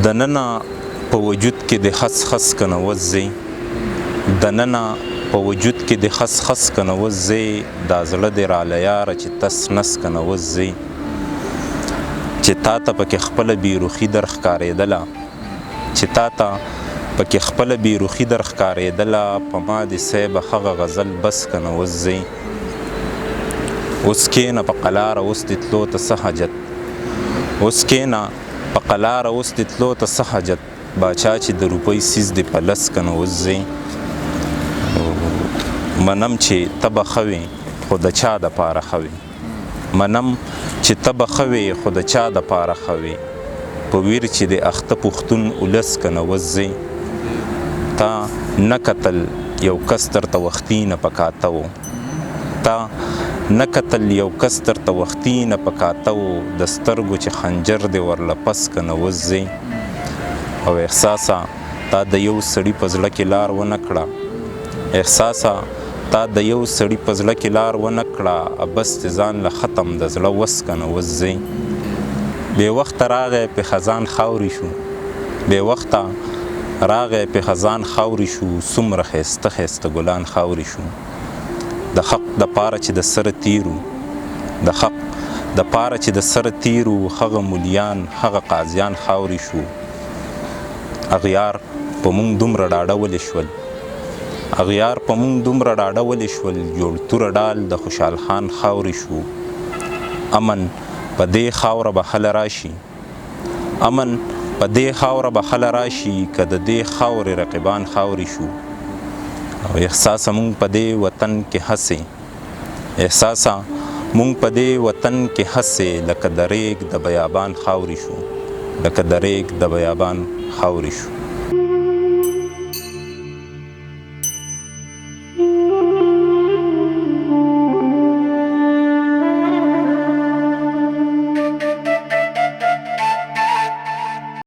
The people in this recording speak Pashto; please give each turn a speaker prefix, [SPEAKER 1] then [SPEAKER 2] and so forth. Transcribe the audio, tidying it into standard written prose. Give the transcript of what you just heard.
[SPEAKER 1] دننه په وجود کې د خس خس کنه وځي دننه په وجود کې د خس خس کنه وځي دا زړه دې راله یاره چې تس نس کنه وځي چې تا ته پکې خپله بیروخي در ښکارېدله چې تا ته پکې خپله بیروخي در ښکارېدله په ما د صیبه هغه غزل بس کنه وځي اوس کښېنه په قلاره اوس د تلو ته څه حاجت اوس کښېنه په قلاره اوس د تلو ته څه حاجت باچا چې د روپۍ سیز د پلس کنه وځي منم چې ته به ښه وې خو د چا دپاره ښه وې منم چې ته به ښه وې خو د چا دپاره ښه وې په ویر چې د اخته پښتون اولس کنه وځي تا نه کتل یو کس درته وختي نه پکاته و تا نه کتل یو کس درته وختي نه پکاته و د سترګو چې خنجر دې ورله پس کنه وځي او احساسه تا د یو سړي په زړه کې لار ونه کړه احساسه تا د یو سړي په زړه کې لار ونه کړه بس د ځان له ختم د زړه وس کنه وځي بې وخته راغی په خزان خاورې شو بې وخته راغی په خزان خاورې شو څومره ښایسته ښایسته ګلان خاورې شو د حق دپاره چې د سره تیرو د حق دپاره چې د سره تیرو هغه مولیان هغه قاضیان خاورې شو اغیار په مونږ دومره ډاډه ولې شول اغیار په مونږ دومره ډاډه ولې شول جوړ توره ډال د خوشحال خان خاورې شو امن په دې خاوره به هله راشي امن په دې خاوره به هله راشي که د دې خاورې رقیبان خاورې شو او احساسه مونږ په دې وطن کې هسې احساسه مونږ په دې وطن کې هسې لکه د ریګ د بیابان خاورې شو لکه د ریګ د بیابان خاورې شو